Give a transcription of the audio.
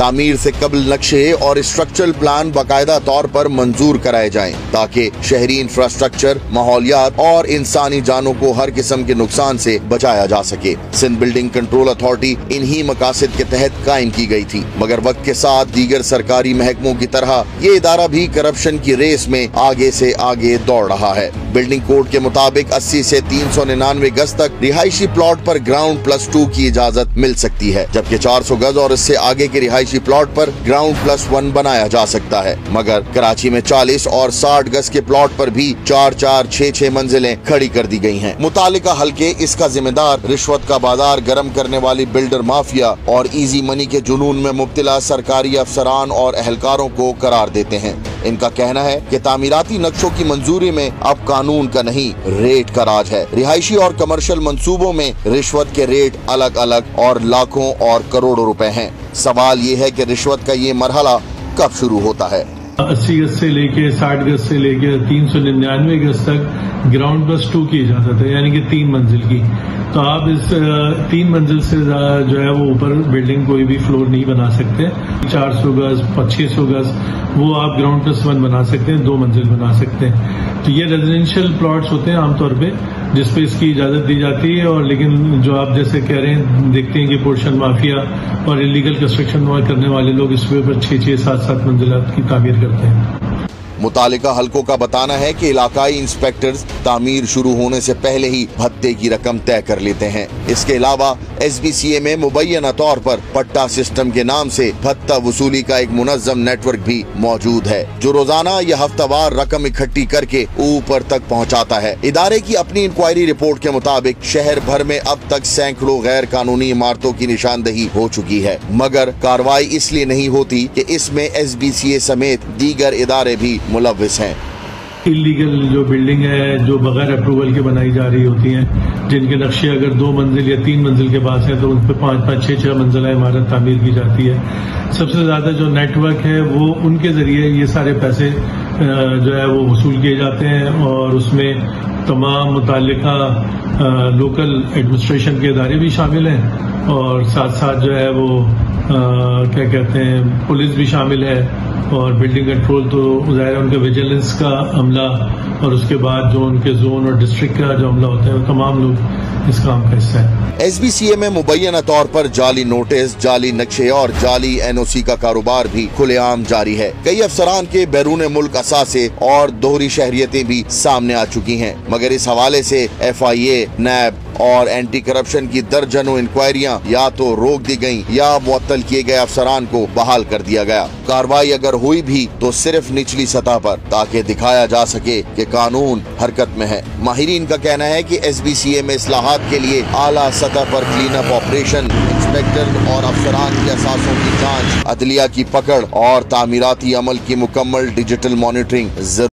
تعمیر سے قبل نقشے اور اسٹرکچرل پلان باقاعدہ طور پر منظور کرائے جائیں تاکہ شہری انفراسٹرکچر، ماحولیات اور انسانی جانوں کو ہر قسم کے نقصان سے بچایا جا سکے۔ سندھ بلڈنگ کنٹرول اتھارٹی انہی مقاصد کے تحت قائم کی گئی تھی، مگر وقت کے ساتھ دیگر سرکاری محکموں کی طرح یہ ادارہ بھی کرپشن کی ریس میں آگے سے آگے دوڑ رہا ہے۔ بلڈنگ کوڈ کے مطابق 80 سے 399 گز تک رہائشی پلاٹ پر گراؤنڈ پلس 2 کی اجازت مل سکتی ہے، جبکہ 400 گز اور اس سے آگے کے رہائشی پلاٹ پر گراؤنڈ پلس 1 بنایا جا سکتا ہے، مگر کراچی میں 40 اور 60 گز کے پلاٹ پر بھی 4 6 منزلیں کھڑی کر دی گئی ہیں۔ متعلقہ حلقے اس کا ذمہ دار رشوت کا بازار گرم کرنے والی بلڈر مافیا اور ایزی منی کے جنون میں مبتلا سرکاری افسران اور اہلکاروں کو قرار دیتے ہیں۔ ان کا کہنا ہے کہ تعمیراتی نقشوں کی منظوری میں اب قانون کا نہیں، ریٹ کا راج ہے۔ رہائشی اور کمرشل منصوبوں میں رشوت کے ریٹ الگ الگ اور لاکھوں اور کروڑوں روپے ہیں۔ سوال یہ ہے کہ رشوت کا یہ مرحلہ کب شروع ہوتا ہے؟ 80 گز سے لے کے 60 گز سے لے کے 399 گز تک گراؤنڈ پلس 2 کی اجازت ہے، یعنی کہ 3 منزل کی۔ تو آپ اس 3 منزل سے جو ہے وہ اوپر بلڈنگ کوئی بھی فلور نہیں بنا سکتے۔ 400 گز 600 گز وہ آپ گراؤنڈ پلس 1 بنا سکتے ہیں، 2 منزل بنا سکتے ہیں۔ تو یہ ریزیڈینشیل پلاٹس ہوتے ہیں عام طور پہ جس پہ اس کی اجازت دی جاتی ہے، اور لیکن جو آپ جیسے کہہ رہے ہیں دیکھتے ہیں کہ پورشن مافیا اور انلیگل کنسٹرکشن کرنے والے لوگ اس پہ 6 7 منزلات کی تعمیر کرتے ہیں۔ متعلقہ حلقوں کا بتانا ہے کہ علاقائی انسپیکٹرز تعمیر شروع ہونے سے پہلے ہی بھتے کی رقم طے کر لیتے ہیں۔ اس کے علاوہ SBCA میں مبینہ طور پر پٹا سسٹم کے نام سے بھتہ وصولی کا ایک منظم نیٹ ورک بھی موجود ہے، جو روزانہ یا ہفتہ وار رقم اکٹھی کر کے اوپر تک پہنچاتا ہے۔ ادارے کی اپنی انکوائری رپورٹ کے مطابق شہر بھر میں اب تک سینکڑوں غیر قانونی عمارتوں کی نشاندہی ہو چکی ہے، مگر کارروائی اس لیے نہیں ہوتی کہ اس میں SBCA سمیت دیگر ادارے بھی ملوث ہیں۔ انلیگل جو بلڈنگ ہے جو بغیر اپروول کے بنائی جا رہی ہوتی ہیں، جن کے نقشے اگر 2 منزل یا 3 منزل کے پاس ہیں تو ان پہ 5 6 منزلہ عمارت تعمیر کی جاتی ہے۔ سب سے زیادہ جو نیٹ ورک ہے وہ ان کے ذریعے یہ سارے پیسے جو ہے وہ وصول کیے جاتے ہیں، اور اس میں تمام متعلقہ لوکل ایڈمنسٹریشن کے ادارے بھی شامل ہیں، اور ساتھ ساتھ جو ہے وہ کیا کہتے ہیں پولیس بھی شامل ہے، اور بلڈنگ کنٹرول تو ظاہر ہے ان کے ویجیلنس کا عملہ، اور اس کے بعد جو ان کے زون اور ڈسٹرکٹ کا جو عملہ ہوتا ہے وہ تمام لوگ اس کام کا حصہ ہے۔ SBCA میں مبینہ طور پر جعلی نوٹس، جعلی نقشے اور جعلی NOC کا کاروبار بھی کھلے عام جاری ہے۔ کئی افسران کے بیرون ملک اثاثے اور دوہری شہریتیں بھی سامنے آ چکی ہیں، مگر اس حوالے سے FIA، NAB اور اینٹی کرپشن کی درجنوں انکوائریاں یا تو روک دی گئیں یا معطل کیے گئے افسران کو بحال کر دیا گیا۔ کارروائی اگر ہوئی بھی تو صرف نچلی سطح پر، تاکہ دکھایا جا سکے کہ قانون حرکت میں ہے۔ ماہرین کا کہنا ہے کہ SBCA میں اصلاحات کے لیے اعلیٰ سطح پر کلین اپ آپریشن، انسپیکٹر اور افسران کے اثاثوں کی جانچ، عدلیہ کی پکڑ اور تعمیراتی عمل کی مکمل ڈیجیٹل مانیٹرنگ ضروری